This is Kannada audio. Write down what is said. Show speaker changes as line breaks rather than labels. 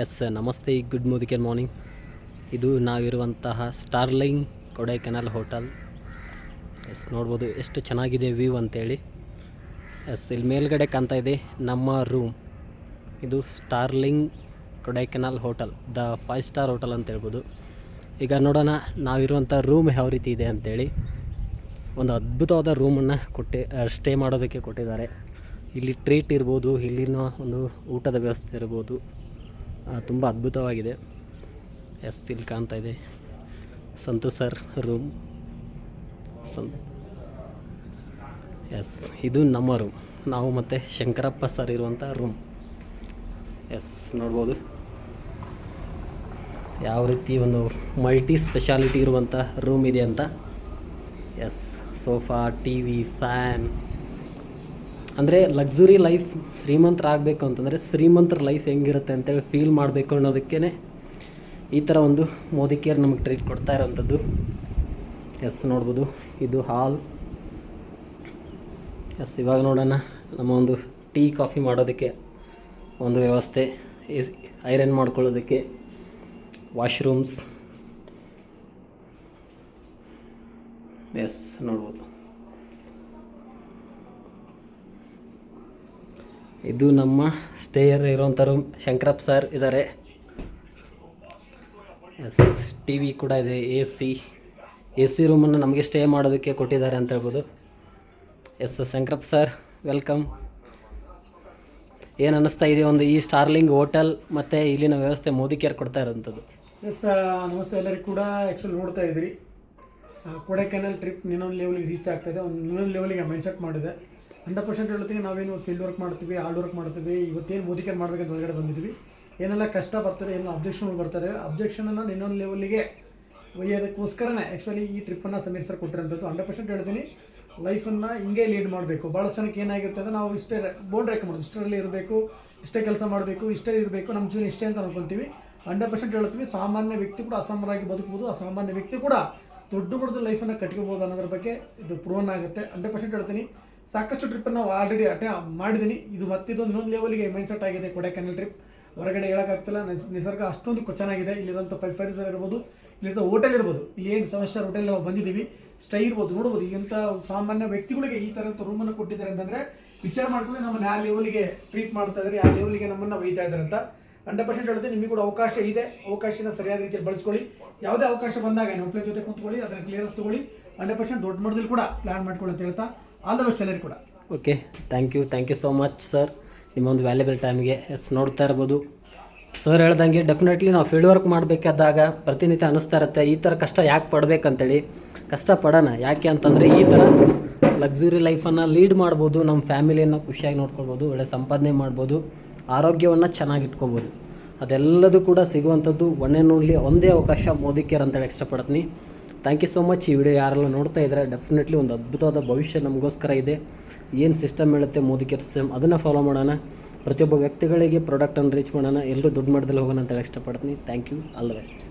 ಎಸ್ ನಮಸ್ತೆ, ಗುಡ್ ಮಾರ್ನಿಂಗ್. ಇದು ನಾವಿರುವಂತಹ ಸ್ಟಾರ್ಲಿಂಗ್ ಕೊಡೈಕೆನಾಲ್ ಹೋಟೆಲ್. ಎಸ್ ನೋಡ್ಬೋದು ಎಷ್ಟು ಚೆನ್ನಾಗಿದೆ ವ್ಯೂ ಅಂತೇಳಿ. ಎಸ್ ಇಲ್ಲಿ ಮೇಲ್ಗಡೆ ಕಾಣ್ತಾ ಇದೆ ನಮ್ಮ ರೂಮ್. ಇದು sterling Kodaikanal hotel, the 5 star hotel ಅಂತ ಹೇಳ್ಬೋದು. ಈಗ ನೋಡೋಣ ನಾವಿರುವಂಥ ರೂಮ್ ಯಾವ ರೀತಿ ಇದೆ ಅಂಥೇಳಿ. ಒಂದು ಅದ್ಭುತವಾದ ರೂಮನ್ನು ಸ್ಟೇ ಮಾಡೋದಕ್ಕೆ ಕೊಟ್ಟಿದ್ದಾರೆ. ಇಲ್ಲಿ ಟ್ರೀಟ್ ಇರ್ಬೋದು, ಇಲ್ಲಿನ ಒಂದು ಊಟದ ವ್ಯವಸ್ಥೆ ಇರ್ಬೋದು, ತುಂಬ ಅದ್ಭುತವಾಗಿದೆ. ಎಸ್ ಇಲ್ಲಿ ಕಾಣ್ತಾ ಇದೆ ಸಂತು ಸರ್ ರೂಮ್. ಎಸ್ ಇದು ನಮ್ಮ ರೂಮ್, ನಾವು ಮತ್ತು ಶಂಕರಪ್ಪ ಸರ್ ಇರುವಂಥ ರೂಮ್. ಎಸ್ ನೋಡ್ಬೋದು ಯಾವ ರೀತಿ ಒಂದು ಮಲ್ಟಿ ಸ್ಪೆಷಾಲಿಟಿ ಇರುವಂಥ ರೂಮ್ ಇದೆ ಅಂತ. Yes sofa, TV, fan. ಅಂದರೆ ಲಕ್ಸುರಿ ಲೈಫ್, ಶ್ರೀಮಂತರಾಗಬೇಕು ಅಂತಂದರೆ ಶ್ರೀಮಂತರ ಲೈಫ್ ಹೆಂಗಿರುತ್ತೆ ಅಂತೇಳಿ ಫೀಲ್ ಮಾಡಬೇಕು ಅನ್ನೋದಕ್ಕೇ ಈ ಥರ ಒಂದು ಮೋದಿ ಕೇರ್ ನಮಗೆ ಟ್ರೀಟ್ ಕೊಡ್ತಾ ಇರೋವಂಥದ್ದು. ಎಸ್ ನೋಡ್ಬೋದು ಇದು ಹಾಲ್. ಎಸ್ ಇವಾಗ ನೋಡೋಣ ನಮ್ಮ ಒಂದು ಟೀ ಕಾಫಿ ಮಾಡೋದಕ್ಕೆ ಒಂದು ವ್ಯವಸ್ಥೆ, ಐರನ್ ಮಾಡ್ಕೊಳ್ಳೋದಕ್ಕೆ ವಾಶ್ರೂಮ್ಸ್. ಎಸ್ ನೋಡ್ಬೋದು ಇದು ನಮ್ಮ ಸ್ಟೇಯರ್ ಇರೋವಂಥ ರೂಮ್. ಶಂಕರಪ್ಪ ಸರ್ ಇದ್ದಾರೆ. ಎಸ್ ಟಿ ವಿ ಕೂಡ ಇದೆ, ಎ ಸಿ ರೂಮನ್ನು ನಮಗೆ ಸ್ಟೇ ಮಾಡೋದಕ್ಕೆ ಕೊಟ್ಟಿದ್ದಾರೆ ಅಂತ ಹೇಳ್ಬೋದು. Yes Shankarappa sir welcome. ಏನು ಅನ್ನಿಸ್ತಾ ಇದೆ ಒಂದು ಈ ಸ್ಟಾರ್ಲಿಂಗ್ ಹೋಟೆಲ್ ಮತ್ತು ಇಲ್ಲಿನ ವ್ಯವಸ್ಥೆ ಮೋದಿ ಕೇರ್ ಕೊಡ್ತಾ ಇರೋವಂಥದ್ದು?
ಎಸ್ ನಮಸ್ತೆ ಎಲ್ಲರಿಗೂ ಕೂಡ. ಆ್ಯಕ್ಚುಲಿ ನೋಡ್ತಾ ಇದ್ರಿ ಕೊಡೈಕೆನಾಲ್ ಟ್ರಿಪ್ ಇನ್ನೊಂದು ಲೆವೆಲಿಗೆ ರೀಚ್ ಆಗ್ತಾಯಿದೆ, ಒಂದು ಇನ್ನೊಂದು ಲೆವೆಲಿಗೆ ಮೈಂಡ್ಸೆಟ್ ಮಾಡಿದೆ. 100% ಹೇಳ್ತೀವಿ. ನಾವೇನು ಫೀಲ್ಡ್ ವರ್ಕ್ ಮಾಡ್ತೀವಿ, ಹಾರ್ಡ್ ವರ್ಕ್ ಮಾಡ್ತೀವಿ. ಇವತ್ತೇನು ಮೋದಿ ಕೇರ್ ಮಾಡಬೇಕಂತ ಒಳಗಡೆ ಬಂದಿದ್ವಿ. ಏನೆಲ್ಲ ಕಷ್ಟ ಬರ್ತದೆ, ಏನೆಲ್ಲ ಅಬ್ಜೆಕ್ಷನ್ಗಳು ಬರ್ತಾರೆ, ಅಬ್ಜೆಕ್ಷನನ್ನು ಇನ್ನೊಂದು ಲೆವೆಲಿಗೆ ಒಯ್ಯೋದಕ್ಕೋಸ್ಕರನೇ ಆ್ಯಕ್ಚುಲಿ ಈ ಟ್ರಿಪ್ಪನ್ನು ಸಮೀರ್ ಸರ್ ಕೊಟ್ಟಿರೋಂಥದ್ದು. 100% ಹೇಳ್ತೀನಿ, ಲೈಫನ್ನು ಹಿಂಗೆ ಲೀಡ್ ಮಾಡಬೇಕು. ಭಾಳ ಜನಕ್ಕೆ ಏನಾಗಿರುತ್ತೆ ಅಂದರೆ ನಾವು ಇಷ್ಟೇ ಬೋರ್ಡ್ ರೇಖೆ ಮಾಡೋದು, ಇಷ್ಟರಲ್ಲಿ ಇರಬೇಕು, ಇಷ್ಟೇ ಕೆಲಸ ಮಾಡಬೇಕು, ಇಷ್ಟೇ ಇರಬೇಕು, ನಮ್ಮ ಜೀವನ ಇಷ್ಟೇ ಅಂತ ಅನ್ಕೊತೀವಿ. 100% ಹೇಳ್ತೀವಿ, ಸಾಮಾನ್ಯ ವ್ಯಕ್ತಿ ಕೂಡ ಅಸಾಮಾನ್ಯವಾಗಿ ಬದುಕ್ಬೋದು, ಅಸಾಮಾನ್ಯ ವ್ಯಕ್ತಿ ಕೂಡ ದೊಡ್ಡ ದೊಡ್ಡ ಲೈಫನ್ನು ಕಟ್ಕೋಬೋದು ಅನ್ನೋದ್ರ ಬಗ್ಗೆ ಇದು ಪ್ರೂವನ್ ಆಗುತ್ತೆ. 100% ಹೇಳ್ತೀನಿ. ಸಾಕಷ್ಟು ಟ್ರಿಪ್ಪನ್ನು ನಾವು ಆಲ್ರೆಡಿ ಮಾಡಿದ್ದೀನಿ. ಇದು ಮತ್ತಿದೊಂದು ಇನ್ನೊಂದು ಲೆವೆಲಿಗೆ ಮೈಂಡ್ಸೆಟ್ ಆಗಿದೆ ಕೊಡೈಕೆನಾಲ್ ಟ್ರಿಪ್. ಹೊರಗಡೆ ಹೇಳೋಕ್ಕಾಗ್ತಿಲ್ಲ, ನಿಸರ್ಗ ಅಷ್ಟೊಂದು ಚೆನ್ನಾಗಿದೆ. ಇಲ್ಲಿರೋಂಥ ಪರಿಸರ ಇರ್ಬೋದು, ಇಲ್ಲಿರೋ ಹೋಟೆಲ್ ಇರ್ಬೋದು, ಇಲ್ಲಿ ಏನು 7 ಸ್ಟಾರ್ ಹೋಟೆಲ್ ನಾವು ಬಂದಿದ್ದೀವಿ, ಸ್ಟೇ ಇರ್ಬೋದು, ನೋಡ್ಬೋದು. ಇಂಥ ಸಾಮಾನ್ಯ ವ್ಯಕ್ತಿಗಳಿಗೆ ಈ ಥರದ ರೂಮನ್ನು ಕೊಟ್ಟಿದ್ದಾರೆ ಅಂತಂದರೆ ವಿಚಾರ ಮಾಡ್ಕೊಂಡು ನಮ್ಮನ್ನು ಯಾವ ಲೆವೆಲಿಗೆ ಟ್ರೀಟ್ ಮಾಡ್ತಾ ಇದ್ದಾರೆ, ಯಾವ ಲೆವೆಲಿಗೆ ನಮ್ಮನ್ನು ಒಯ್ತಾ ಇದ್ದಾರೆ ಅಂತ. 100% ಹೇಳ್ತೀನಿ, ನಿಮಗೆ ಕೂಡ ಅವಕಾಶ ಇದೆ. ಅವಕಾಶನ ಸರಿಯಾದ ರೀತಿಯಲ್ಲಿ ಬಳಸ್ಕೊಳ್ಳಿ. ಯಾವುದೇ ಅವಕಾಶ ಬಂದಾಗ ನಮ್ಮ ಪ್ಲೇನ್ ಜೊತೆ ಕೂತ್ಕೊಳ್ಳಿ, ಅದರ ಕ್ಲಿಯರೆನ್ಸ್ ತೊಗೊಳ್ಳಿ. 100% ದೊಡ್ಡ ಮಟ್ಟದಲ್ಲಿ ಕೂಡ ಪ್ಲ್ಯಾನ್ ಮಾಡ್ಕೊಳ್ಳಿ ಅಂತ ಹೇಳ್ತಾ ಆಲ್ ದ ಬೆಸ್ಟ್ ಎಲ್ಲರಿಗೂ ಕೂಡ.
Okay, thank you so much sir, ನಿಮ್ಮೊಂದು ವ್ಯಾಲ್ಯುಬಲ್ ಟೈಮ್ಗೆ. ಎಸ್ ನೋಡ್ತಾ ಇರ್ಬೋದು ಸರ್ ಹೇಳ್ದಂಗೆ ಡೆಫಿನೆಟ್ಲಿ ನಾವು ಫೀಲ್ಡ್ ವರ್ಕ್ ಮಾಡಬೇಕಾದಾಗ ಪ್ರತಿನಿತ್ಯ ಅನ್ನಿಸ್ತಾ ಇರುತ್ತೆ ಈ ಥರ ಕಷ್ಟ ಯಾಕೆ ಪಡಬೇಕಂತೇಳಿ. ಕಷ್ಟ ಪಡೋಣ, ಯಾಕೆ ಅಂತಂದರೆ ಈ ಥರ ಲಕ್ಸುರಿ ಲೈಫನ್ನು ಲೀಡ್ ಮಾಡ್ಬೋದು, ನಮ್ಮ ಫ್ಯಾಮಿಲಿಯನ್ನು ಖುಷಿಯಾಗಿ ನೋಡ್ಕೊಳ್ಬೋದು, ಒಳ್ಳೆ ಸಂಪಾದನೆ ಮಾಡ್ಬೋದು, ಆರೋಗ್ಯವನ್ನು ಚೆನ್ನಾಗಿ ಇಟ್ಕೋಬೋದು. ಅದೆಲ್ಲದೂ ಕೂಡ ಸಿಗುವಂಥದ್ದು ಒನ್ ಆ್ಯಂಡ್ ಓನ್ಲಿ ಒಂದೇ ಅವಕಾಶ ಮೋದಿ ಕೇರ್ ಅಂತೇಳಿ ಇಷ್ಟಪಡ್ತೀನಿ. Thank you so much. ಈ ವಿಡಿಯೋ ಯಾರೆಲ್ಲ ನೋಡ್ತಾ ಇದ್ದಾರೆ ಡೆಫಿನೆಟ್ಲಿ ಒಂದು ಅದ್ಭುತವಾದ ಭವಿಷ್ಯ ನಮಗೋಸ್ಕರ ಇದೆ. ಏನು ಸಿಸ್ಟಮ್ ಹೇಳುತ್ತೆ ಮೋದಿ ಕೇರ್ ಸಿಸ್ಟಮ್, ಅದನ್ನು ಫಾಲೋ ಮಾಡೋಣ. ಪ್ರತಿಯೊಬ್ಬ ವ್ಯಕ್ತಿಗಳಿಗೆ ಪ್ರಾಡಕ್ಟನ್ನು ರೀಚ್ ಮಾಡೋಣ, ಎಲ್ಲರೂ ದುಡ್ಡು ಮಟ್ಟದಲ್ಲಿ ಹೋಗೋಣ ಅಂತೇಳಿ ಇಷ್ಟಪಡ್ತೀನಿ. Thank you, all the best.